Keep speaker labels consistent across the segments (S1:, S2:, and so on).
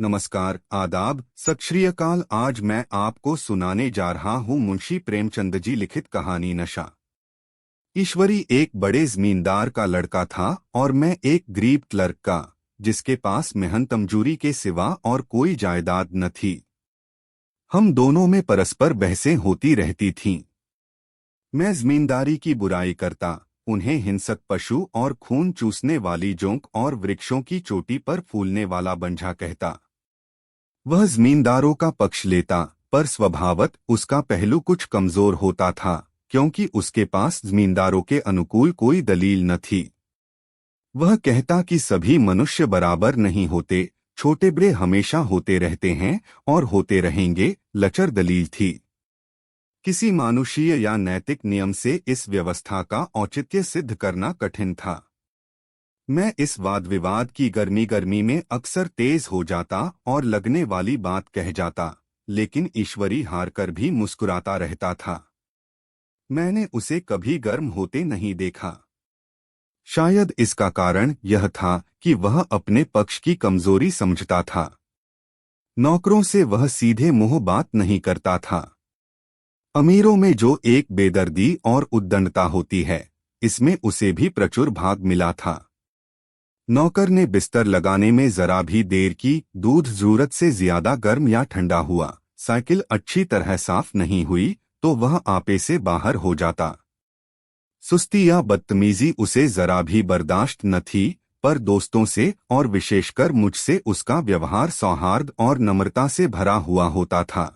S1: नमस्कार, आदाब, सत श्री अकाल। आज मैं आपको सुनाने जा रहा हूँ मुंशी प्रेमचंद जी लिखित कहानी नशा। ईश्वरी एक बड़े जमींदार का लड़का था और मैं एक गरीब क्लर्क का, जिसके पास मेहनत मजूरी के सिवा और कोई जायदाद न थी। हम दोनों में परस्पर बहसें होती रहती थीं। मैं जमींदारी की बुराई करता, उन्हें हिंसक पशु और खून चूसने वाली जोंक और वृक्षों की चोटी पर फूलने वाला बंझा कहता। वह जमींदारों का पक्ष लेता, पर स्वभावत उसका पहलू कुछ कमजोर होता था, क्योंकि उसके पास जमींदारों के अनुकूल कोई दलील न थी। वह कहता कि सभी मनुष्य बराबर नहीं होते, छोटे बड़े हमेशा होते रहते हैं और होते रहेंगे। लचर दलील थी। किसी मानुषीय या नैतिक नियम से इस व्यवस्था का औचित्य सिद्ध करना कठिन था। मैं इस वाद विवाद की गर्मी में अक्सर तेज हो जाता और लगने वाली बात कह जाता, लेकिन ईश्वरी हार कर भी मुस्कुराता रहता था। मैंने उसे कभी गर्म होते नहीं देखा। शायद इसका कारण यह था कि वह अपने पक्ष की कमजोरी समझता था। नौकरों से वह सीधे मुंह बात नहीं करता था। अमीरों में जो एक बेदर्दी और उद्दंडता होती है, इसमें उसे भी प्रचुर भाग मिला था। नौकर ने बिस्तर लगाने में जरा भी देर की, दूध जरूरत से ज्यादा गर्म या ठंडा हुआ, साइकिल अच्छी तरह साफ नहीं हुई, तो वह आपे से बाहर हो जाता। सुस्ती या बदतमीजी उसे जरा भी बर्दाश्त न थी, पर दोस्तों से और विशेषकर मुझसे उसका व्यवहार सौहार्द और नम्रता से भरा हुआ होता था।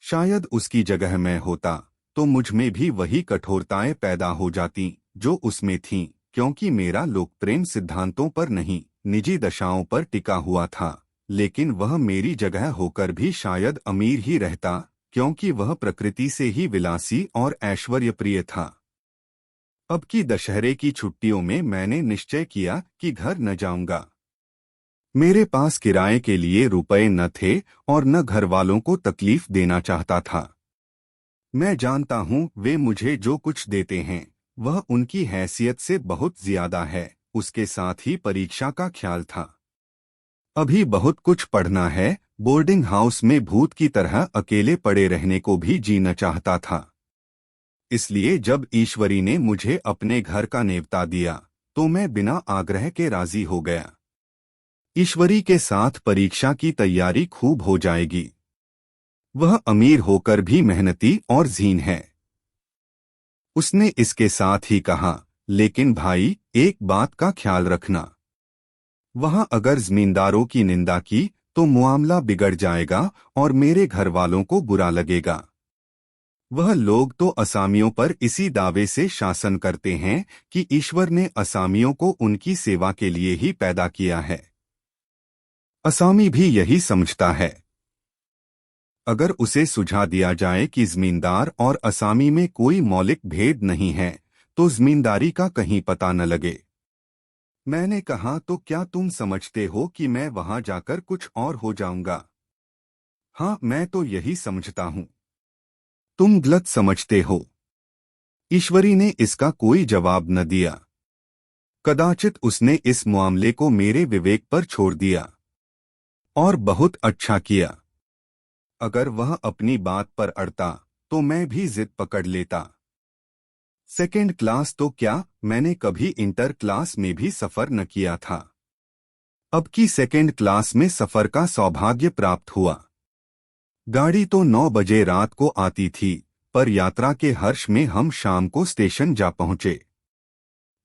S1: शायद उसकी जगह मैं होता तो मुझ में भी वही कठोरताएं पैदा हो जाती जो उसमें थीं, क्योंकि मेरा लोकप्रेम सिद्धांतों पर नहीं, निजी दशाओं पर टिका हुआ था। लेकिन वह मेरी जगह होकर भी शायद अमीर ही रहता, क्योंकि वह प्रकृति से ही विलासी और ऐश्वर्यप्रिय था। अब की दशहरे की छुट्टियों में मैंने निश्चय किया कि घर न जाऊंगा। मेरे पास किराए के लिए रुपए न थे और न घर वालों को तकलीफ देना चाहता था। मैं जानता हूँ वे मुझे जो कुछ देते हैं वह उनकी हैसियत से बहुत ज्यादा है। उसके साथ ही परीक्षा का ख्याल था। अभी बहुत कुछ पढ़ना है। बोर्डिंग हाउस में भूत की तरह अकेले पड़े रहने को भी जी न चाहता था। इसलिए जब ईश्वरी ने मुझे अपने घर का नेवता दिया तो मैं बिना आग्रह के राजी हो गया। ईश्वरी के साथ परीक्षा की तैयारी खूब हो जाएगी। वह अमीर होकर भी मेहनती और ज़हीन है। उसने इसके साथ ही कहा, लेकिन भाई एक बात का ख्याल रखना। वहां अगर जमींदारों की निंदा की तो मामला बिगड़ जाएगा और मेरे घर वालों को बुरा लगेगा। वह लोग तो असामियों पर इसी दावे से शासन करते हैं कि ईश्वर ने असामियों को उनकी सेवा के लिए ही पैदा किया है। असामी भी यही समझता है। अगर उसे सुझा दिया जाए कि जमींदार और असामी में कोई मौलिक भेद नहीं है तो जमींदारी का कहीं पता न लगे। मैंने कहा, तो क्या तुम समझते हो कि मैं वहां जाकर कुछ और हो जाऊंगा? हाँ, मैं तो यही समझता हूँ। तुम गलत समझते हो। ईश्वरी ने इसका कोई जवाब न दिया। कदाचित उसने इस मामले को मेरे विवेक पर छोड़ दिया। और बहुत अच्छा किया। अगर वह अपनी बात पर अड़ता तो मैं भी जिद पकड़ लेता। सेकेंड क्लास तो क्या, मैंने कभी इंटर क्लास में भी सफर न किया था। अब की सेकेंड क्लास में सफर का सौभाग्य प्राप्त हुआ। गाड़ी तो 9 बजे रात को आती थी, पर यात्रा के हर्ष में हम शाम को स्टेशन जा पहुंचे।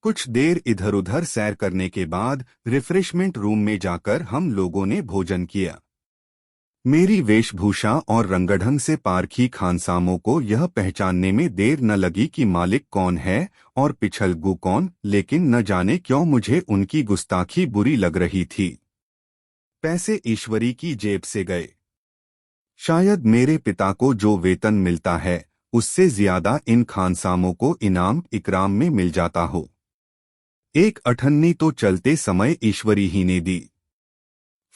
S1: कुछ देर इधर उधर सैर करने के बाद रिफ्रेशमेंट रूम में जाकर हम लोगों ने भोजन किया। मेरी वेशभूषा और रंगढंग से पारखी खानसामों को यह पहचानने में देर न लगी कि मालिक कौन है और पिछलगू कौन, लेकिन न जाने क्यों मुझे उनकी गुस्ताखी बुरी लग रही थी। पैसे ईश्वरी की जेब से गए। शायद मेरे पिता को जो वेतन मिलता है उससे ज्यादा इन खानसामों को इनाम इकराम में मिल जाता हो। एक अठन्नी तो चलते समय ईश्वरी ही ने दी।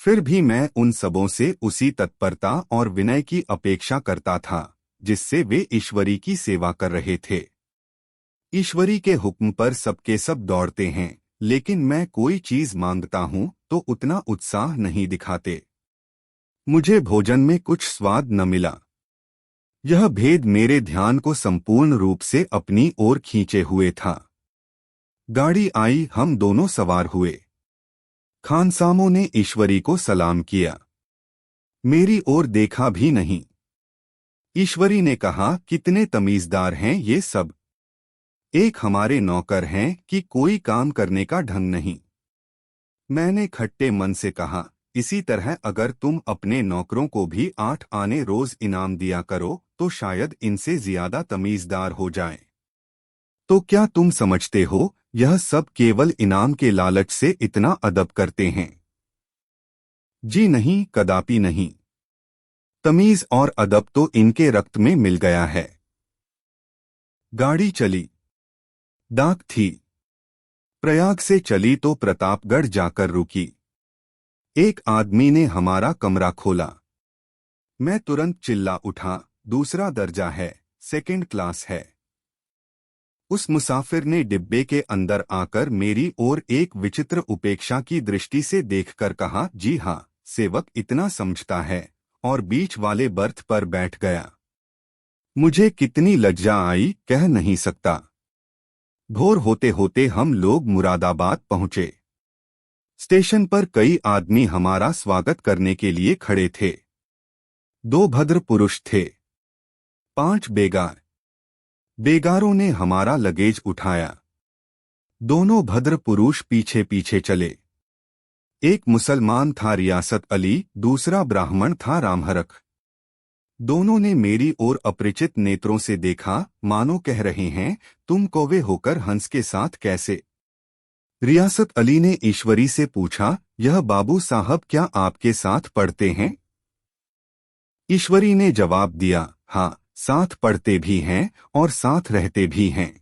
S1: फिर भी मैं उन सबों से उसी तत्परता और विनय की अपेक्षा करता था जिससे वे ईश्वरी की सेवा कर रहे थे। ईश्वरी के हुक्म पर सबके सब दौड़ते हैं, लेकिन मैं कोई चीज मांगता हूं तो उतना उत्साह नहीं दिखाते। मुझे भोजन में कुछ स्वाद न मिला। यह भेद मेरे ध्यान को संपूर्ण रूप से अपनी ओर खींचे हुए था। गाड़ी आई, हम दोनों सवार हुए। खानसामों ने ईश्वरी को सलाम किया। मेरी ओर देखा भी नहीं। ईश्वरी ने कहा, कितने तमीजदार हैं ये सब। एक हमारे नौकर हैं कि कोई काम करने का ढंग नहीं। मैंने खट्टे मन से कहा, इसी तरह अगर तुम अपने नौकरों को भी 8 आने रोज इनाम दिया करो तो शायद इनसे ज्यादा तमीजदार हो जाएं। तो क्या तुम समझते हो यह सब केवल इनाम के लालच से इतना अदब करते हैं? जी नहीं, कदापि नहीं। तमीज और अदब तो इनके रक्त में मिल गया है। गाड़ी चली। डाक थी। प्रयाग से चली तो प्रतापगढ़ जाकर रुकी। एक आदमी ने हमारा कमरा खोला। मैं तुरंत चिल्ला उठा, दूसरा दर्जा है, सेकंड क्लास है। उस मुसाफिर ने डिब्बे के अंदर आकर मेरी ओर एक विचित्र उपेक्षा की दृष्टि से देखकर कहा, जी हाँ, सेवक इतना समझता है, और बीच वाले बर्थ पर बैठ गया। मुझे कितनी लज्जा आई कह नहीं सकता। भोर होते होते हम लोग मुरादाबाद पहुंचे। स्टेशन पर कई आदमी हमारा स्वागत करने के लिए खड़े थे। 2 भद्र पुरुष थे, 5 बेगार। बेगारों ने हमारा लगेज उठाया। दोनों भद्र पुरुष पीछे पीछे चले। एक मुसलमान था रियासत अली, दूसरा ब्राह्मण था रामहरख। दोनों ने मेरी ओर अपरिचित नेत्रों से देखा, मानो कह रहे हैं, तुम कौवे होकर हंस के साथ कैसे? रियासत अली ने ईश्वरी से पूछा, यह बाबू साहब क्या आपके साथ पढ़ते हैं? ईश्वरी ने जवाब दिया, हाँ, साथ पढ़ते भी हैं और साथ रहते भी हैं।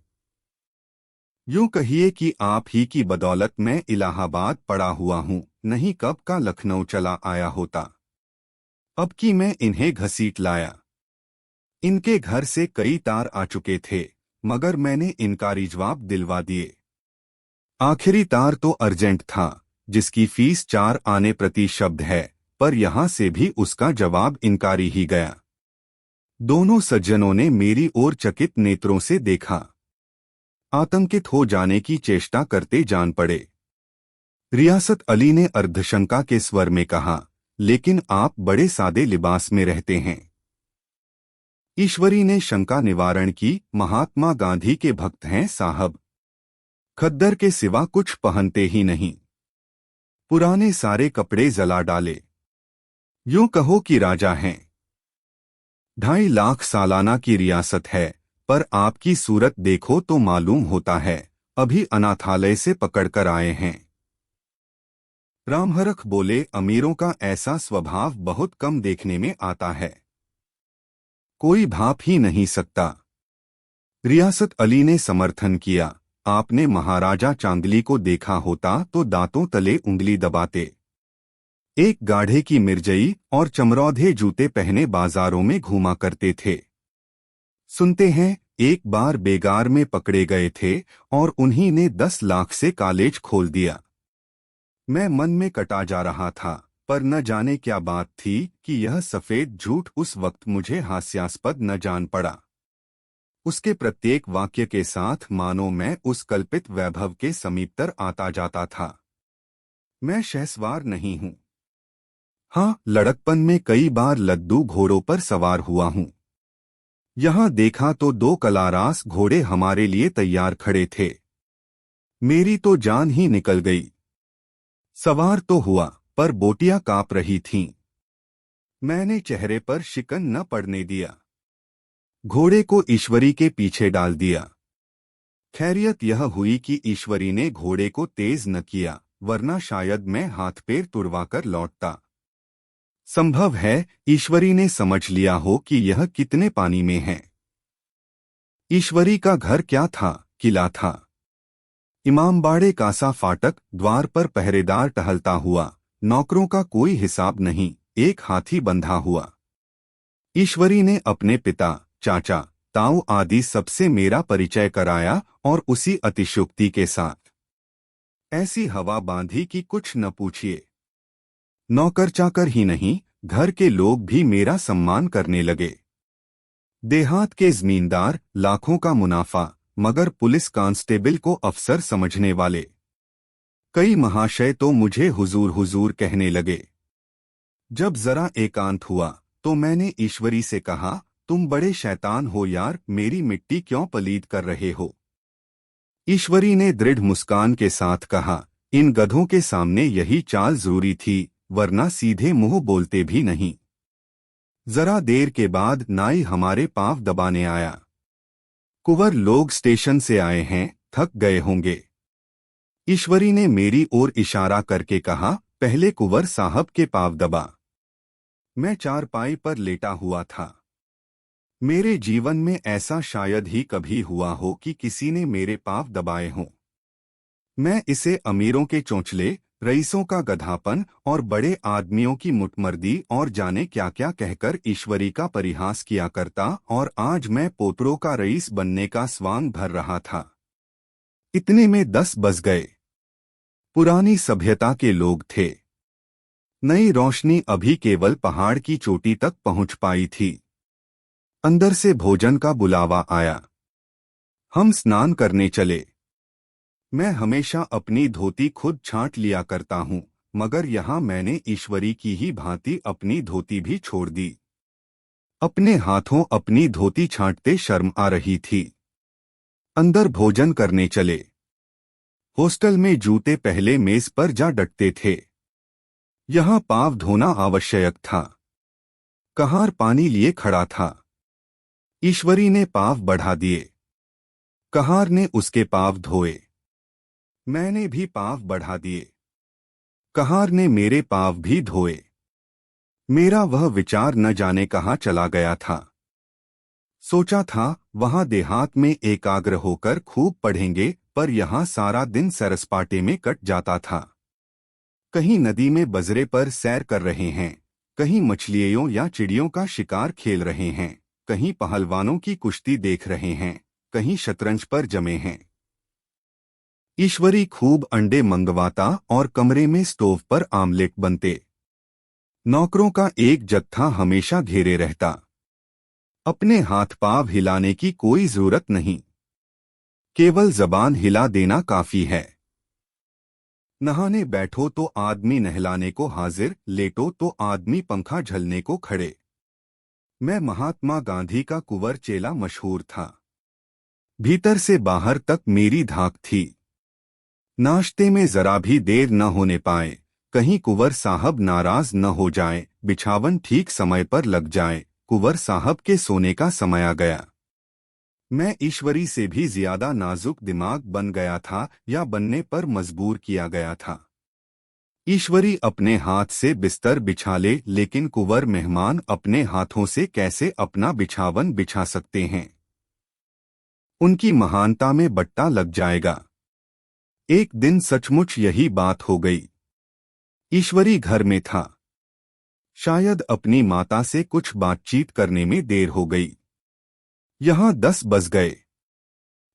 S1: यूं कहिए कि आप ही की बदौलत मैं इलाहाबाद पड़ा हुआ हूं, नहीं कब का लखनऊ चला आया होता। अब की मैं इन्हें घसीट लाया। इनके घर से कई तार आ चुके थे, मगर मैंने इनकारी जवाब दिलवा दिए। आखिरी तार तो अर्जेंट था, जिसकी फीस 4 आने प्रति शब्द है, पर यहां से भी उसका जवाब इनकारी ही गया। दोनों सज्जनों ने मेरी ओर चकित नेत्रों से देखा। आतंकित हो जाने की चेष्टा करते जान पड़े। रियासत अली ने अर्धशंका के स्वर में कहा, लेकिन आप बड़े सादे लिबास में रहते हैं। ईश्वरी ने शंका निवारण की, महात्मा गांधी के भक्त हैं साहब। खद्दर के सिवा कुछ पहनते ही नहीं। पुराने सारे कपड़े जला डाले। यूं कहो कि राजा हैं। 2.5 लाख सालाना की रियासत है, पर आपकी सूरत देखो तो मालूम होता है अभी अनाथालय से पकड़कर आए हैं। रामहरख बोले, अमीरों का ऐसा स्वभाव बहुत कम देखने में आता है। कोई भाप ही नहीं सकता। रियासत अली ने समर्थन किया, आपने महाराजा चांदली को देखा होता तो दांतों तले उंगली दबाते। एक गाढ़े की मिर्जई और चमरौधे जूते पहने बाजारों में घूमा करते थे। सुनते हैं एक बार बेगार में पकड़े गए थे और उन्हीं ने 10 लाख से कॉलेज खोल दिया। मैं मन में कटा जा रहा था, पर न जाने क्या बात थी कि यह सफेद झूठ उस वक्त मुझे हास्यास्पद न जान पड़ा। उसके प्रत्येक वाक्य के साथ मानो मैं उस कल्पित वैभव के समीपतर आता जाता था। मैं शहसवार नहीं हूँ। हाँ, लड़कपन में कई बार लद्दू घोड़ों पर सवार हुआ हूँ। यहाँ देखा तो 2 कलारास घोड़े हमारे लिए तैयार खड़े थे। मेरी तो जान ही निकल गई। सवार तो हुआ, पर बोटियां कांप रही थीं। मैंने चेहरे पर शिकन न पड़ने दिया। घोड़े को ईश्वरी के पीछे डाल दिया। खैरियत यह हुई कि ईश्वरी ने घोड़े को तेज न किया, वरना शायद मैं हाथ पैर तुड़वाकर लौटता। संभव है ईश्वरी ने समझ लिया हो कि यह कितने पानी में है। ईश्वरी का घर क्या था, किला था। इमामबाड़े कासा फाटक, द्वार पर पहरेदार टहलता हुआ, नौकरों का कोई हिसाब नहीं, एक हाथी बंधा हुआ। ईश्वरी ने अपने पिता, चाचा, ताऊ आदि सबसे मेरा परिचय कराया और उसी अतिशयोक्ति के साथ ऐसी हवा बांधी कि कुछ न पूछिए। नौकर चाकर ही नहीं, घर के लोग भी मेरा सम्मान करने लगे। देहात के जमींदार लाखों का मुनाफा, मगर पुलिस कांस्टेबल को अफसर समझने वाले कई महाशय तो मुझे हुजूर हुजूर कहने लगे। जब जरा एकांत हुआ तो मैंने ईश्वरी से कहा, तुम बड़े शैतान हो यार, मेरी मिट्टी क्यों पलीद कर रहे हो। ईश्वरी ने दृढ़ मुस्कान के साथ कहा, इन गधों के सामने यही चाल जरूरी थी, वरना सीधे मुंह बोलते भी नहीं। जरा देर के बाद नाई हमारे पांव दबाने आया। कुंवर लोग स्टेशन से आए हैं, थक गए होंगे। ईश्वरी ने मेरी ओर इशारा करके कहा, पहले कुंवर साहब के पांव दबा। मैं चारपाई पर लेटा हुआ था। मेरे जीवन में ऐसा शायद ही कभी हुआ हो कि किसी ने मेरे पांव दबाए हों। मैं इसे अमीरों के चोंचले, रईसों का गधापन और बड़े आदमियों की मुटमर्दी और जाने क्या क्या कहकर ईश्वरी का परिहास किया करता, और आज मैं पोतरों का रईस बनने का स्वांग भर रहा था। इतने में 10 बज गए। पुरानी सभ्यता के लोग थे। नई रोशनी अभी केवल पहाड़ की चोटी तक पहुंच पाई थी। अंदर से भोजन का बुलावा आया। हम स्नान करने चले। मैं हमेशा अपनी धोती खुद छांट लिया करता हूं, मगर यहां मैंने ईश्वरी की ही भांति अपनी धोती भी छोड़ दी। अपने हाथों अपनी धोती छांटते शर्म आ रही थी। अंदर भोजन करने चले। हॉस्टल में जूते पहले मेज पर जा डटते थे। यहां पांव धोना आवश्यक था। कहार पानी लिए खड़ा था। ईश्वरी ने पांव बढ़ा दिए। कहार ने उसके पांव धोए। मैंने भी पांव बढ़ा दिए। कहार ने मेरे पांव भी धोए। मेरा वह विचार न जाने कहाँ चला गया था। सोचा था वहां देहात में एकाग्र होकर खूब पढ़ेंगे, पर यहां सारा दिन सरसपाटे में कट जाता था। कहीं नदी में बजरे पर सैर कर रहे हैं, कहीं मछलियों या चिड़ियों का शिकार खेल रहे हैं, कहीं पहलवानों की कुश्ती देख रहे हैं, कहीं शतरंज पर जमे हैं। ईश्वरी खूब अंडे मंगवाता और कमरे में स्टोव पर आमलेट बनते। नौकरों का एक जत्था हमेशा घेरे रहता। अपने हाथ पांव हिलाने की कोई जरूरत नहीं, केवल जबान हिला देना काफी है। नहाने बैठो तो आदमी नहलाने को हाजिर, लेटो तो आदमी पंखा झलने को खड़े। मैं महात्मा गांधी का कुंवर चेला मशहूर था। भीतर से बाहर तक मेरी धाक थी। नाश्ते में जरा भी देर न होने पाए, कहीं कुंवर साहब नाराज न हो जाए, बिछावन ठीक समय पर लग जाए, कुंवर साहब के सोने का समय आ गया। मैं ईश्वरी से भी ज्यादा नाजुक दिमाग बन गया था, या बनने पर मजबूर किया गया था। ईश्वरी अपने हाथ से बिस्तर बिछा ले, लेकिन कुंवर मेहमान अपने हाथों से कैसे अपना बिछावन बिछा सकते हैं। उनकी महानता में बट्टा लग जाएगा। एक दिन सचमुच यही बात हो गई। ईश्वरी घर में था। शायद अपनी माता से कुछ बातचीत करने में देर हो गई। यहां 10 बज गए।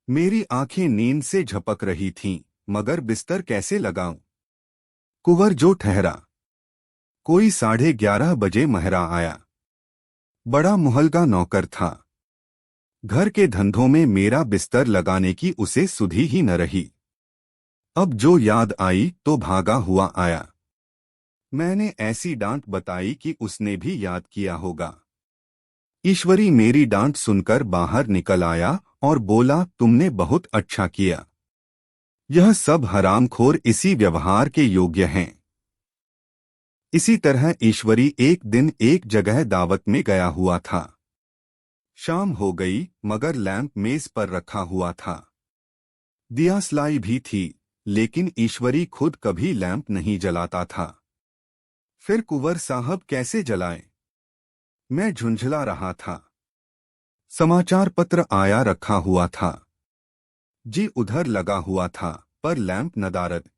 S1: मेरी आंखें नींद से झपक रही थीं, मगर बिस्तर कैसे लगाऊं। कुंवर जो ठहरा। कोई 11:30 बजे महरा आया। बड़ा मुहल्गा नौकर था। घर के धंधों में मेरा बिस्तर लगाने की उसे सुधि ही न रही। अब जो याद आई तो भागा हुआ आया। मैंने ऐसी डांट बताई कि उसने भी याद किया होगा। ईश्वरी मेरी डांट सुनकर बाहर निकल आया और बोला, तुमने बहुत अच्छा किया। यह सब हरामखोर इसी व्यवहार के योग्य हैं। इसी तरह ईश्वरी एक दिन एक जगह दावत में गया हुआ था। शाम हो गई, मगर लैंप मेज पर रखा हुआ था। दियासलाई भी थी, लेकिन ईश्वरी खुद कभी लैंप नहीं जलाता था। फिर कुंवर साहब कैसे जलाएं? मैं झुंझला रहा था। समाचार पत्र आया रखा हुआ था। जी उधर लगा हुआ था, पर लैंप नदारद।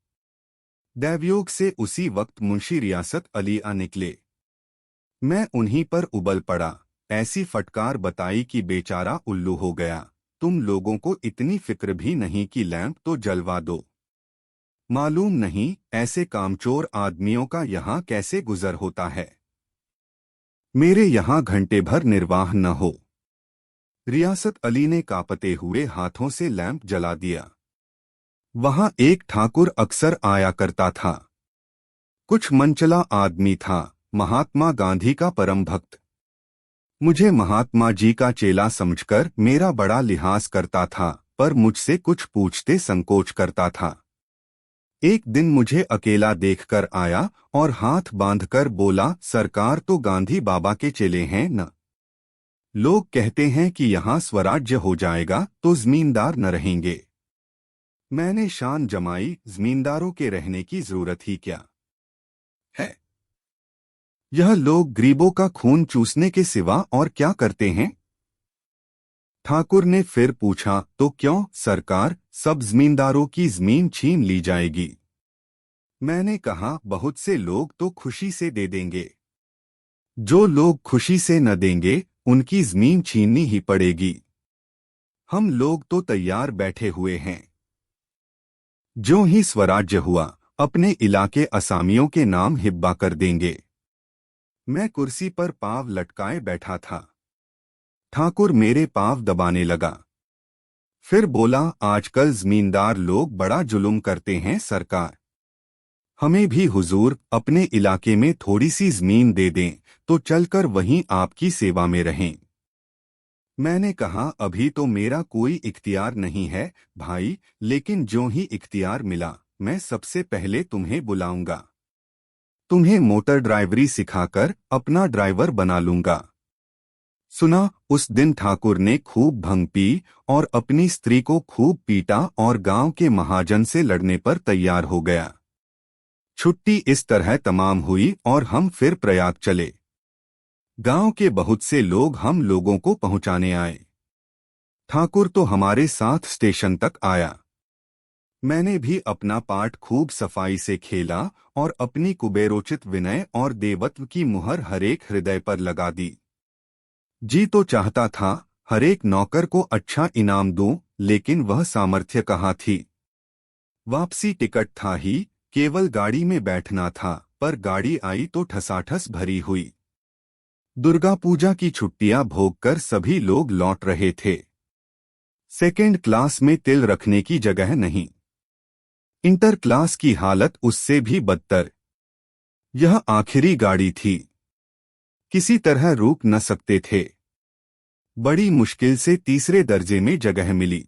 S1: दैवयोग से उसी वक्त मुंशी रियासत अली आ निकले। मैं उन्हीं पर उबल पड़ा। ऐसी फटकार बताई कि बेचारा उल्लू हो गया। तुम लोगों को इतनी फिक्र भी नहीं कि लैंप तो जलवा दो। मालूम नहीं ऐसे कामचोर आदमियों का यहाँ कैसे गुजर होता है। मेरे यहाँ घंटे भर निर्वाह न हो। रियासत अली ने कांपते हुए हाथों से लैंप जला दिया। वहां एक ठाकुर अक्सर आया करता था। कुछ मनचला आदमी था, महात्मा गांधी का परम भक्त। मुझे महात्मा जी का चेला समझकर मेरा बड़ा लिहाज करता था, पर मुझसे कुछ पूछते संकोच करता था। एक दिन मुझे अकेला देखकर आया और हाथ बांधकर बोला, सरकार तो गांधी बाबा के चेले हैं न। लोग कहते हैं कि यहाँ स्वराज्य हो जाएगा तो जमींदार न रहेंगे। मैंने शान जमाई, जमींदारों के रहने की जरूरत ही क्या है। यह लोग गरीबों का खून चूसने के सिवा और क्या करते हैं। ठाकुर ने फिर पूछा, तो क्यों सरकार, सब जमींदारों की जमीन छीन ली जाएगी। मैंने कहा, बहुत से लोग तो खुशी से दे देंगे। जो लोग खुशी से न देंगे उनकी जमीन छीननी ही पड़ेगी। हम लोग तो तैयार बैठे हुए हैं। ज्यों ही स्वराज्य हुआ अपने इलाके असामियों के नाम हिब्बा कर देंगे। मैं कुर्सी पर पांव लटकाए बैठा था। ठाकुर मेरे पांव दबाने लगा। फिर बोला, आजकल जमींदार लोग बड़ा जुल्म करते हैं सरकार। हमें भी हुजूर अपने इलाके में थोड़ी सी जमीन दे दें तो चलकर वहीं आपकी सेवा में रहें। मैंने कहा, अभी तो मेरा कोई इख्तियार नहीं है भाई, लेकिन ज्यों ही इख्तियार मिला मैं सबसे पहले तुम्हें बुलाऊंगा। तुम्हें मोटर ड्राइवरी सिखाकर अपना ड्राइवर बना लूंगा। सुना, उस दिन ठाकुर ने खूब भंग पी और अपनी स्त्री को खूब पीटा और गांव के महाजन से लड़ने पर तैयार हो गया। छुट्टी इस तरह तमाम हुई और हम फिर प्रयाग चले। गांव के बहुत से लोग हम लोगों को पहुंचाने आए। ठाकुर तो हमारे साथ स्टेशन तक आया। मैंने भी अपना पार्ट खूब सफाई से खेला और अपनी कुबेरोचित विनय और देवत्व की मुहर हरेक हृदय पर लगा दी। जी तो चाहता था हरेक नौकर को अच्छा इनाम दूं, लेकिन वह सामर्थ्य कहाँ थी। वापसी टिकट था ही, केवल गाड़ी में बैठना था, पर गाड़ी आई तो ठसाठस भरी हुई। दुर्गा पूजा की छुट्टियां भोगकर सभी लोग लौट रहे थे। सेकेंड क्लास में तिल रखने की जगह नहीं। इंटर क्लास की हालत उससे भी बदतर। यह आखिरी गाड़ी थी, किसी तरह रुक न सकते थे। बड़ी मुश्किल से तीसरे दर्जे में जगह मिली।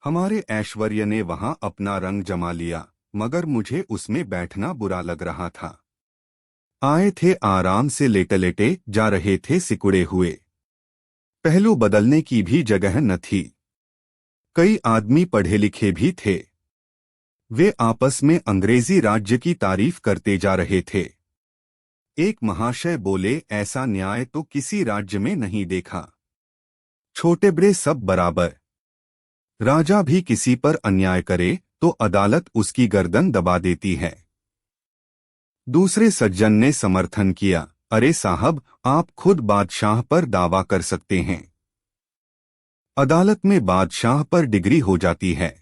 S1: हमारे ऐश्वर्य ने वहां अपना रंग जमा लिया, मगर मुझे उसमें बैठना बुरा लग रहा था। आए थे आराम से लेटे लेटे, जा रहे थे सिकुड़े हुए। पहलू बदलने की भी जगह न थी। कई आदमी पढ़े लिखे भी थे। वे आपस में अंग्रेजी राज्य की तारीफ करते जा रहे थे। एक महाशय बोले, ऐसा न्याय तो किसी राज्य में नहीं देखा। छोटे बड़े सब बराबर। राजा भी किसी पर अन्याय करे तो अदालत उसकी गर्दन दबा देती है। दूसरे सज्जन ने समर्थन किया, अरे साहब, आप खुद बादशाह पर दावा कर सकते हैं। अदालत में बादशाह पर डिग्री हो जाती है।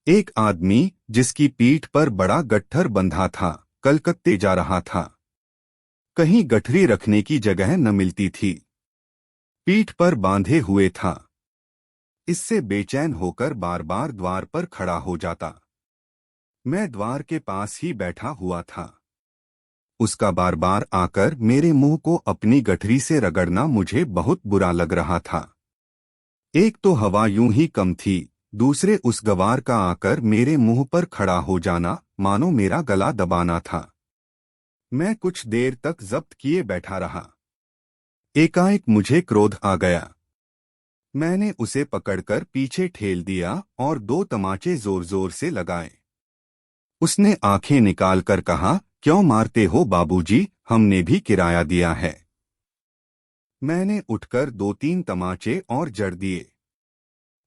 S1: एक आदमी जिसकी पीठ पर बड़ा गट्ठर बंधा था, कलकत्ते जा रहा था। कहीं गठरी रखने की जगह न मिलती थी। पीठ पर बांधे हुए था। इससे बेचैन होकर बार बार द्वार पर खड़ा हो जाता। मैं द्वार के पास ही बैठा हुआ था। उसका बार बार आकर मेरे मुंह को अपनी गठरी से रगड़ना मुझे बहुत बुरा लग रहा था। एक तो हवा यूं ही कम थी, दूसरे उस गवार का आकर मेरे मुंह पर खड़ा हो जाना मानो मेरा गला दबाना था। मैं कुछ देर तक जब्त किए बैठा रहा। एकाएक मुझे क्रोध आ गया। मैंने उसे पकड़कर पीछे ठेल दिया और 2 तमाचे जोर जोर से लगाए। उसने आंखें निकालकर कहा, क्यों मारते हो बाबूजी, हमने भी किराया दिया है। मैंने उठकर 2-3 तमाचे और जड़ दिए।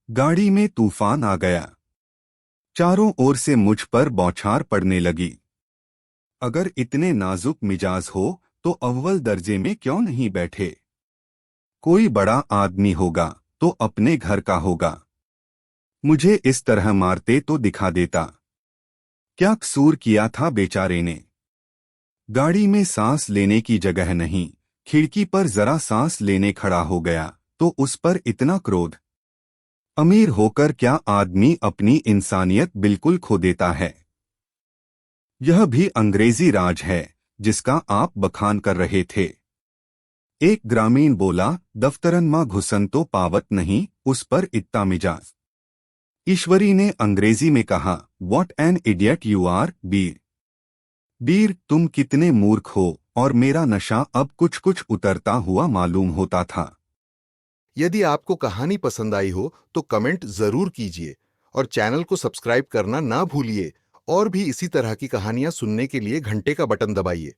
S1: गाड़ी में तूफान आ गया। चारों ओर से मुझ पर बौछार पड़ने लगी। अगर इतने नाजुक मिजाज हो तो अव्वल दर्जे में क्यों नहीं बैठे। कोई बड़ा आदमी होगा तो अपने घर का होगा। मुझे इस तरह मारते तो दिखा देता। क्या कसूर किया था बेचारे ने। गाड़ी में सांस लेने की जगह नहीं, खिड़की पर जरा सांस लेने खड़ा हो गया तो उस पर इतना क्रोध। अमीर होकर क्या आदमी अपनी इंसानियत बिल्कुल खो देता है? यह भी अंग्रेजी राज है जिसका आप बखान कर रहे थे। एक ग्रामीण बोला, दफ्तरन मां घुसन तो पावत नहीं, उस पर इत्ता मिजाज। ईश्वरी ने अंग्रेजी में कहा, what an idiot you are Bir. Bir, तुम कितने मूर्ख हो। और मेरा नशा अब कुछ कुछ उतरता हुआ मालूम होता था।
S2: यदि आपको कहानी पसंद आई हो तो कमेंट जरूर कीजिए और चैनल को सब्सक्राइब करना ना भूलिए। और भी इसी तरह की कहानियां सुनने के लिए घंटे का बटन दबाइए।